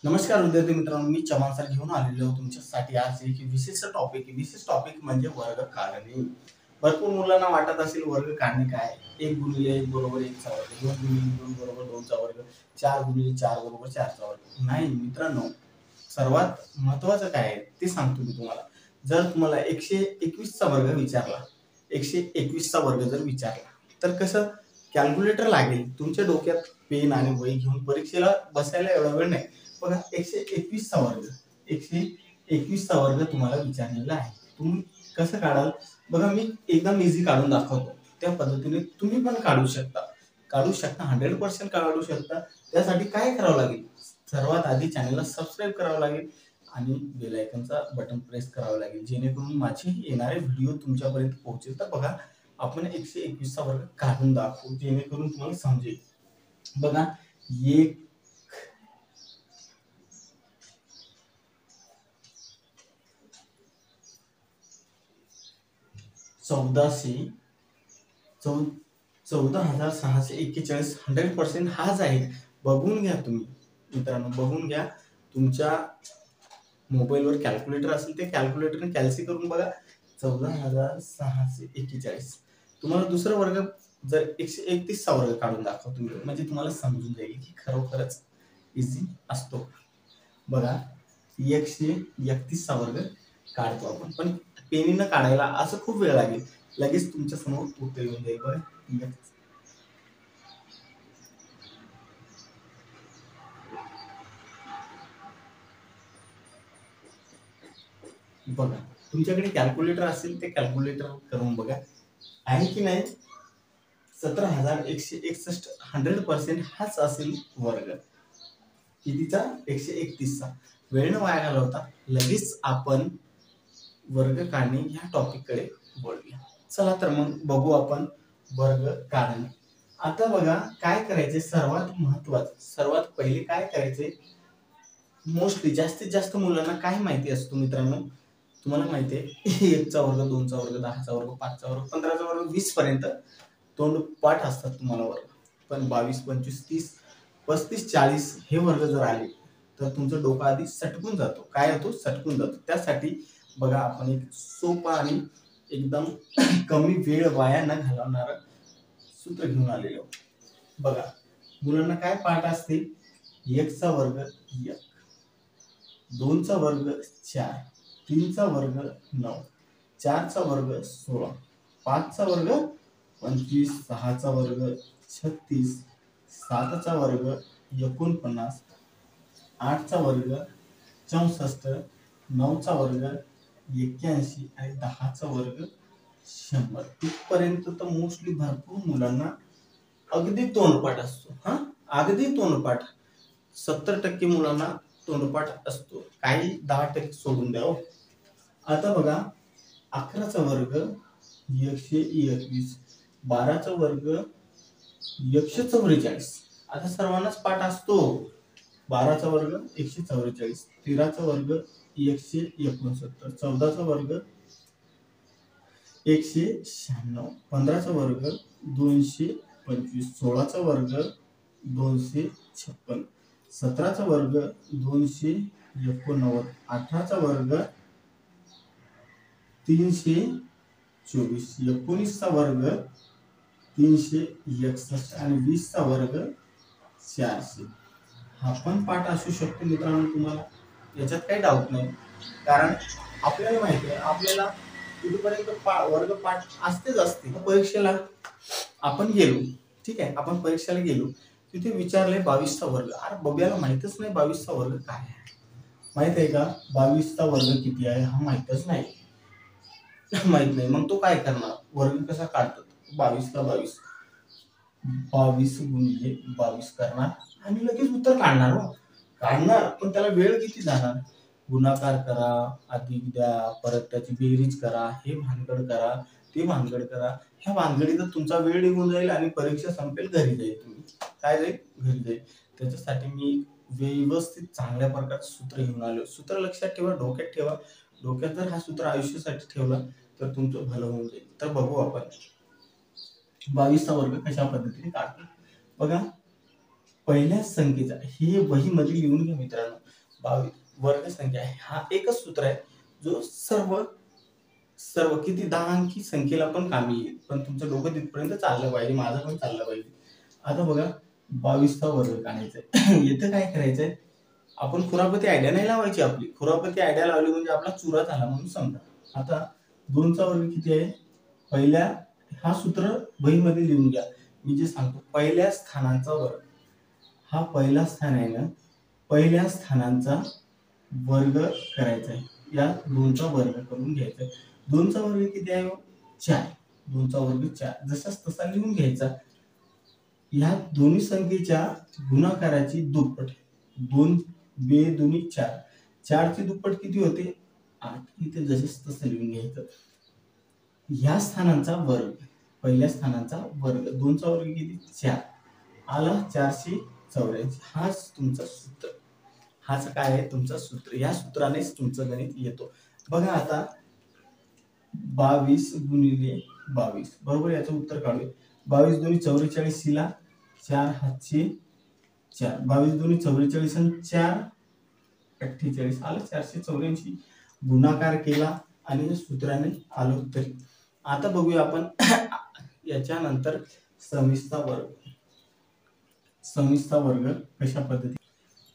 नमस्कार विद्यार्थी मित्रांनो, मी चव्हाण सर घेऊन आलेलो तुमच्यासाठी आज एक विशेष टॉपिक म्हणजे वर्ग काढणे. भरपूर मुलांना वाटत असेल वर्ग काढणे काय? 1 गुणिले 1 बरोबर 1 चा वर्ग, 2 गुणिले 2 बरोबर 2 चा वर्ग, 4 गुणिले 4 बरोबर 4 चा वर्ग. नाही मित्रांनो, सर्वात महत्त्वाचं काय आहे ते सांगतो मी तुम्हाला. जर तुम्हाला 121 चा वर्ग विचारला, 121 चा वर्ग जर विचारला, तर कसं कॅल्क्युलेटर लागेल. तुमच्या डोक्यात पेन आणि वही घेऊन परीक्षेला बसायला एवढा वेळ नाही. बघा 121 चा वर्ग, 121 चा वर्ग तुम्हाला विचारलेला आहे. तुम्ही कसं काढाल? बघा मी एकदम इझी काढून दाखवतो. त्या पद्धतीने तुम्ही पण काढू शकता. 100% काढू शकता. त्यासाठी काय करावं लागेल? सर्वात आधी चॅनलला सबस्क्राईब करावं लागेल आणि बेल आयकॉनचा बटन प्रेस करावं लागेल, जेणेकरून माझे येणारे व्हिडिओ तुमच्यापर्यंत पोहोचेल. तर बघा आपण 121 चा वर्ग काढून दाखवू, जेणेकरून तुम्हाला समजेल. बघा 1 14,641 100% हाच आहे. बघून घ्या तुम्ही मित्रांनो, बघून घ्या. तुमच्या मोबाईलवर कॅल्क्युलेटर असेल ते कॅल्क्युलेटरने कॅल्सी करून बघा. 14,641. तुम्हाला दुसरा वर्ग जर 131 चा वर्ग काढून दाखवतो मी, म्हणजे तुम्हाला समजून जाईल की खरोखरच इझी असतो. बघा 131 चा वर्ग काढतो आपण, पण पेनीनं काढायला असं खूप वेळ लागेल. लगेच तुमच्या समोर उत्तर येऊन जाईल. बघा तुमच्याकडे कॅल्क्युलेटर असेल ते कॅल्क्युलेटर करून बघा, आहे की नाही. 17,161 100% हाच असेल वर्ग. कितीचा? 131 चा. वेळ न वाया घालवता लगेच आपण वर्ग काढणे ह्या टॉपिक कडे वळूया. चला तर मग बघू आपण वर्ग काढणे. आता बघा काय करायचे, सर्वात पहिले काय करायचे, मोस्टली जास्तीत जास्त मुलांना काय माहिती असतो मित्रांनो, तुम्हाला माहिती आहे 1 चा वर्ग, 2 चा वर्ग, 10 चा वर्ग, 5 चा वर्ग, 15 चा वर्ग, 20 पर्यंत तोंडपाठ असतात तुम्हाला वर्ग. पण 22, 25, 30, 35, 40 हे वर्ग जर आले तर तुमचं डोकं आधी सटकून जातो. काय होतो? सटकून जातो. त्यासाठी बघा आपण एक सोपा आणि एकदम कमी वेळ वाया न घालवणारं सूत्र घेऊन आलेलो. बघा मुलांना काय पाठ असते? 1 चा वर्ग 1, 2 चा वर्ग 4, 3 चा वर्ग 9, 4 चा वर्ग 16, 5 चा वर्ग 25, 6 चा वर्ग 36, 7 चा वर्ग 49, 8 चा वर्ग 64, 9 चा वर्ग 81 आणि 10 चा वर्ग 100. इथपर्यंत तर मोस्टली भरपूर मुलांना अगदी तोंडपाठ असतो. अगदी तोंडपाठ. 70% मुलांना तोंडपाठ असतो. काही 10% सोडून द्या. आता बघा 11 चा वर्ग 121, 12 चा वर्ग 144. आता सर्वांनाच पाठ असतो. 12 चा वर्ग 144, 13 चा वर्ग 169, 14 चा वर्ग 196, 15 चा वर्ग 225, 16 चा वर्ग 256, 17 चा वर्ग 289, 18 चा वर्ग 324, 19 चा वर्ग 361 आणि 20 चा वर्ग 400. हा पण पाठ असू शकतो मित्रांनो तुम्हाला, याच्यात काही डाऊट नाही. कारण आपल्याला माहिती आहे, आपल्याला इथपर्यंत वर्ग पाठ असते. परीक्षेला आपण गेलो, ठीक आहे, आपण परीक्षेला गेलो, तिथे विचारले 22 चा वर्ग. अरे बब्याला माहितच नाही 22 चा वर्ग काय आहे. माहित आहे का 22 चा वर्ग किती आहे? हा माहितच नाही. माहित नाही, मग तो काय करणार? वर्ग कसा काढतात? 22 ला 22, 22 गुणिले 22 करणार आणि लगेच उत्तर काढणार. काढणार, पण त्याला वेळ किती जाणार? गुणाकार करा, अधिक द्या, परत त्याची बेरीज करा, हे भानगड करा, ते भानगड करा. ह्या भानगडीत तुमचा वेळ निघून जाईल आणि परीक्षा संपेल, घरी जाईल. तुम्ही काय जाईल? घरी जाईल. त्याच्यासाठी मी व्यवस्थित चांगल्या प्रकारचं सूत्र घेऊन आलो. सूत्र लक्षात ठेवा, डोक्यात ठेवा. डोक्यात जर हा सूत्र आयुष्यासाठी ठेवला तर तुमचं भलं होऊन जाईल. तर बघू आपण 22 चा वर्ग कशा पद्धतीने काढतो. बघा पहिल्याच संख्येचा, हे वही मध्ये लिहून घ्या मित्रांनो. 22 वर्ग संख्या आहे. हा एकच सूत्र आहे जो सर्व सर्व किती 10 अंकी संख्येला पण कामी येईल. पण तुमचं डोकं तिथपर्यंत चाललं पाहिजे, माझं पण चाललं पाहिजे. आता बघा 22चा वर्ग काढायचा आहे. इथं काय करायचंय, आपण खुरापती आयडिया नाही लावायची. आपली खुरापती आयडिया लावली म्हणजे आपला चुरा झाला म्हणून समजा. आता 2चा वर्ग किती आहे, पहिल्या हा सूत्र वहीमध्ये लिहून घ्या. मी जे सांगतो पहिल्या स्थानाचा वर्ग, हा पहिला स्थान आहे ना, पहिल्या स्थानाचा वर्ग करायचा आहे. या 2चा वर्ग करून घ्यायचा आहे. 2चा वर्ग किती आहे, 4. 2चा वर्ग 4 जसाच तसा लिहून घ्यायचा. ह्या दोन्ही संख्येच्या गुणाकाराची दुप्पट. 2 2 2 4, 4 ची दुप्पट किती होते, 8. इथे जसंच तसं लिहून घ्यायचं. ह्या स्थानांचा वर्ग, पहिल्या स्थानाचा वर्ग, 2चा वर्ग किती, 4 आला 484. हाच तुमचा सूत्र, हाच काय आहे तुमचं सूत्र. या सूत्रानेच तुमचं गणित येतो. बघा आता 22 गुणिले 22 बरोबर, याचं उत्तर काढूया. 22 2 44 ला 4 हातचे 4, 22 2 44 आणि 4 48 आलं 484. गुणाकार केला आणि सूत्राने आलो उत्तर. आता बघूया आपण याच्यानंतर समीसचा वर्ग. समीसचा वर्ग कशा पद्धती,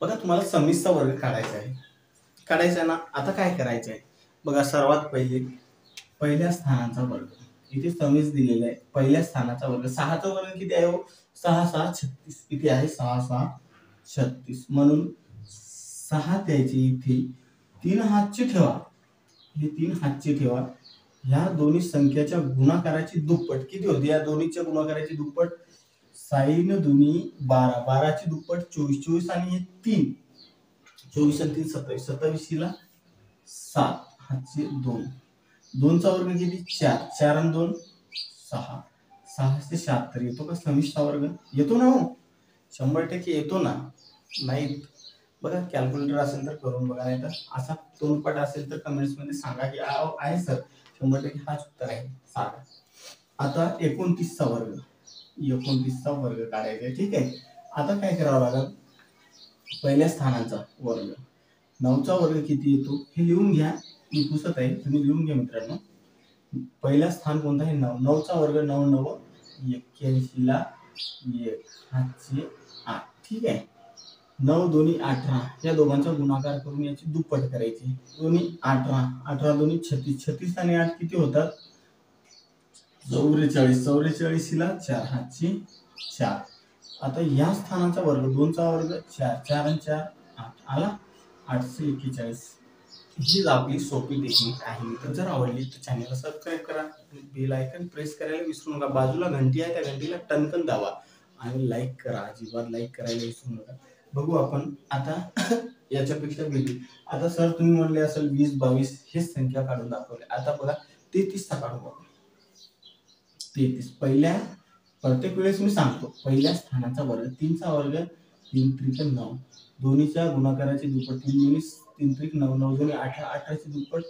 बघा तुम्हाला समीसचा वर्ग काढायचा आहे ना. आता काय करायचं आहे बघा, सर्वात पहिले पहिल्या स्थानाचा वर्ग. इथे समीस दिलेला आहे, पहिल्या स्थानाचा वर्ग. 6चा वर्ग किती आहे, 6 6 36. किती आहे, 6 6 36. म्हणून 6 द्यायचे इथे, 3 हातचे ठेवा. हे 3 हातचे ठेवा. ह्या दोन्ही संख्याच्या गुणाकाराची दुप्पट किती होती, या दोन्हीच्या गुणाकाराची दुप्पट 6 दुनी 12, 12 ची दुप्पट 24, 24 आणि हे 3, 24 आणि 3 27, 27 ला 7 हातचे 2. 2चा वर्ग किती, 4, 4 आणि 2 6, 676 येतो का समीसचा वर्ग, येतो ना हो, 100% येतो ना. नाही बघा कॅल्क्युलेटर असेल तर करून बघा, नाही तर असा तोंडपाठ असेल तर कमेंट्स मध्ये सांगा की आहे सर 100% हाच उत्तर आहे, सांगा. आता 29चा वर्ग, 29चा वर्ग काढायचा, ठीक आहे. आता काय करावं लागेल, पहिल्या स्थानाचा वर्ग. 9चा वर्ग किती येतो हे लिहून घ्या, मी पुसत आहे, तुम्ही लिहून घ्या मित्रांनो. पहिला स्थान कोणता आहे, 9. 9चा वर्ग 9 9 81 ला 1 हातचे 8, ठीक आहे. 9 2 18, या दोघांचा गुणाकार करून याची दुप्पट करायची. दोन्ही 18, 18 2 36, 36 आणि 8 किती होतात, 44, 44 ला 4 हातचे 4. आता या स्थानाचा वर्ग, 2चा वर्ग 4, 4 आणि 4 8 आला 841. ही आपली सोपी टेक्निक आहे. तर जर आवडली तर चॅनलला सबस्क्राईब करा आणि बेल आयकन प्रेस करायला विसरू नका. बाजूला घंटी आहे, त्या घंटीला टणकन दाबा आणि लाईक करा, अजिबात लाईक करायला विसरू नका. बघू आपण आता याच्यापेक्षा वेगळी. आता सर तुम्ही म्हणले असेल 20 22 हेच संख्या काढून दाखवले. आता बघा 33चा काढू बघा. 33 पहिल्या, प्रत्येक वेळेस मी सांगतो पहिल्या स्थानाचा वर्ग, 3चा वर्ग 3 त्रिक 9, दोन्हीच्या गुणाकाराची दुप्पट, 3 दोन्ही 3 त्रिक 9, 9 दोन्ही 18, 18 ची दुप्पट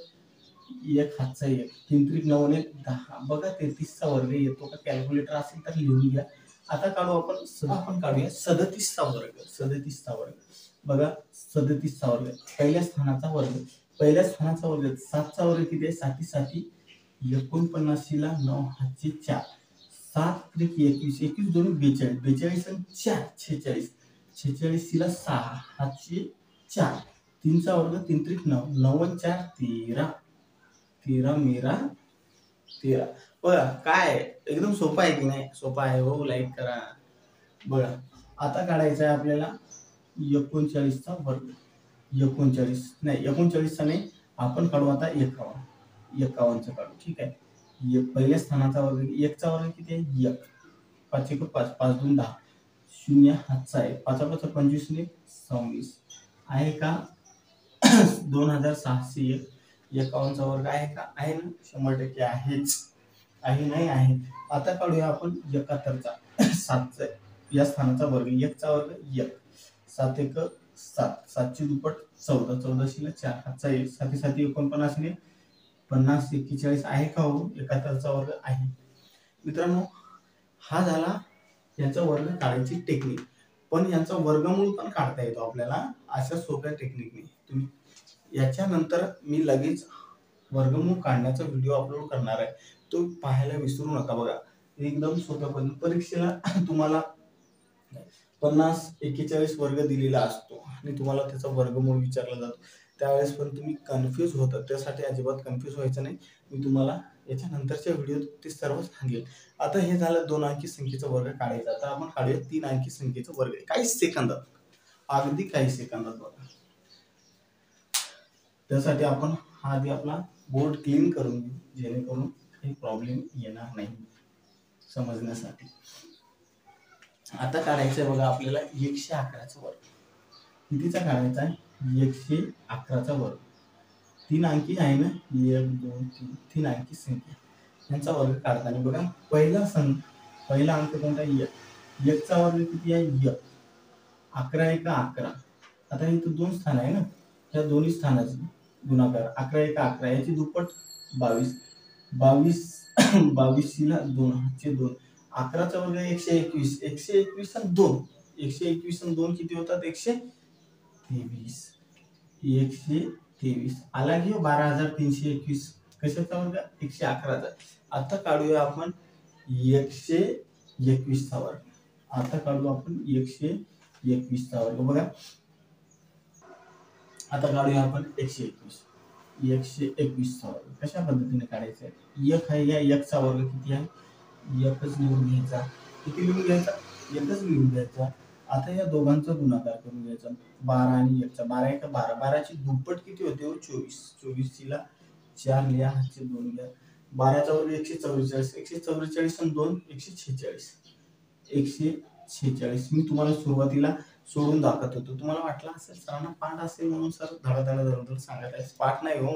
1 हातचा 1, 3 त्रिक 9 ने 10. बघा 33चा वर्ग येतो का, कॅल्क्युलेटर असेल तर लिहून घ्या. आता काढू आपण काढूया 37चा वर्ग. 37चा वर्ग बघा, 37चा वर्ग पहिल्या स्थानाचा वर्ग. पहिल्या स्थानाचा वर्ग 7चा वर्ग किती आहे, 7 7 49 ला 9 हातचे 4, 7 त्रिक 21, 21 दोन्ही 42, 42 आणि 4 46, 46 ला 6 हातचे 4. 3चा वर्ग 3 त्रिक 9, 9 आणि 4 13, 13 मेरा 13. बघा काय एकदम सोपं आहे की नाही, सोपं आहे हो, लाईक करा. बघा आता काढायचं आहे आपल्याला 39चा वर्ग. 39 नाही, 39चा नाही, आपण काढू आता 51चा काढू, ठीक आहे. पहिल्या स्थानाचा वर्ग, 1चा वर्ग किती आहे, 1, 5 1 5, 5 2 10, 0 हातचा आहे, 5 5 25 ने 26 आहे का 2601. 51चा वर्ग आहे का, आहे ना, 100% आहेच, आहे नाही आहे. आता काढूया आपण 71चा 7चा या स्थानाचा वर्ग. 1चा वर्ग 1, 7 1 7, 7 ची दुप्पट 14, 14 ला 4 हातचा 1, 7 7 49 ने 50 41 आहे का हो, 71चा वर्ग आहे. मित्रांनो हा झाला याचा वर्ग काढायची टेक्निक. पण यांचा वर्गमूळ पण काढता येतो आपल्याला अशा सोप्या टेक्निकने. तुम्ही याच्यानंतर मी लगेच वर्गमूळ काढण्याचा व्हिडिओ अपलोड करणार आहे, तो पाहायला विसरू नका. बघा एकदम सोप्या पद्धतीने परीक्षेला तुम्हाला 50-41 वर्ग दिलेला असतो आणि तुम्हाला त्याचा वर्गमूळ विचारला जातो, त्यावेळेस पण तुम्ही कन्फ्यूज होता. त्यासाठी अजिबात कन्फ्यूज व्हायचं नाही. मी तुम्हाला याच्या नंतरच्या व्हिडिओत ते सर्व सांगेल. आता हे झालं 2 अंकी संख्येचा वर्ग काढायचा. आता आपण काढूया 3 अंकी संख्येचा वर्ग. काही सेकंदात, अगदी काही सेकंदात. बघा त्यासाठी आपण आधी आपला बोर्ड क्लीन करून घेऊ, जेणेकरून काही प्रॉब्लेम येणार नाही समजण्यासाठी. आता काढायचं बघा आपल्याला 111चा वर्ग. कितीचा काढायचा आहे? 111चा वर्ग. 3 अंकी आहे ना, 1 2 3, 3 अंकी संख्या यांचा वर्ग काढताना बघा पहिला अंक कोणता? 1. 1 चा वर्ग किती आहे? 1. 11 1 11. आता इथं 2 स्थान आहे ना, त्या दोन्ही स्थानाचे गुणाकार 11 1 11, याची दुप्पट 22. 22 ला 2 चे 2. 11चा वर्ग 121. 121 आणि 2. 121 आणि 2 किती होतात? 123. 123 आला की 12321. कशाचा वर्ग? 111चा. आता काढूया आपण 121चा वर्ग. आता काढू आपण 121चा वर्ग. बघा आता काढूया आपण 121. 121चा वर्ग कशा पद्धतीने काढायचा आहे? 1 आहे, या 1 चा वर्ग किती आहे? 1च लिहून घ्यायचा. किती लिहून घ्यायचा? 1च लिहून घ्यायचा. आता या दोघांचा गुणाकार करून घ्यायचा. 12 आणि 1 चा. 12 1 12. 12 ची दुप्पट किती होते? 24. 24 ला 4 लिहा, हातचे 2 घ्या. 12चा वर्ग 144. 144 आणि 2 146. 146 मी तुम्हाला सुरुवातीला सोडून दाखवत होतो. तुम्हाला वाटलं असेल सरांना पाठ असेल म्हणून सर धडाधड सांगत आहे. पाठ नाही हो,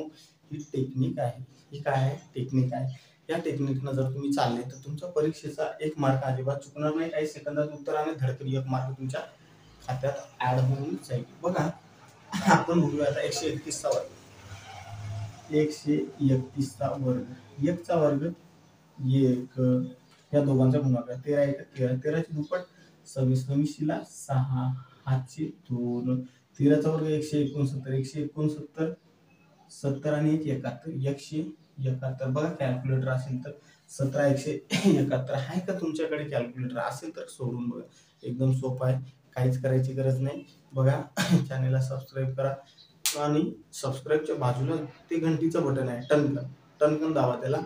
ही टेक्निक आहे. ही काय आहे? टेक्निक आहे. या टेक्निकनं जर तुम्ही चालले तर तुमच्या परीक्षेचा 1 मार्क अजिबात चुकणार नाही. काही सेकंदात उत्तर आणि धडकन 1 मार्क तुमच्या खात्यात ऍड होऊन जाईल. बघा आपण बघूया आता 131चा वर्ग. 131चा वर्ग. 1 चा वर्ग 1, या दोघांचा गुणाकार 13 1 13. 13 ची दुप्पट 26. 26 ला 6, हातचे 2. 13चा वर्ग 169. 169 70 आणि 1 71. 171. बघा कॅल्क्युलेटर असेल तर 17 171 आहे का तुमच्याकडे? कॅल्क्युलेटर असेल तर सोडून बघा. एकदम सोपं आहे, काहीच करायची गरज नाही. बघा चॅनेलला सबस्क्राईब करा आणि सबस्क्राईबच्या बाजूला ते घंटीचं बटन आहे, टनकन दाबा त्याला.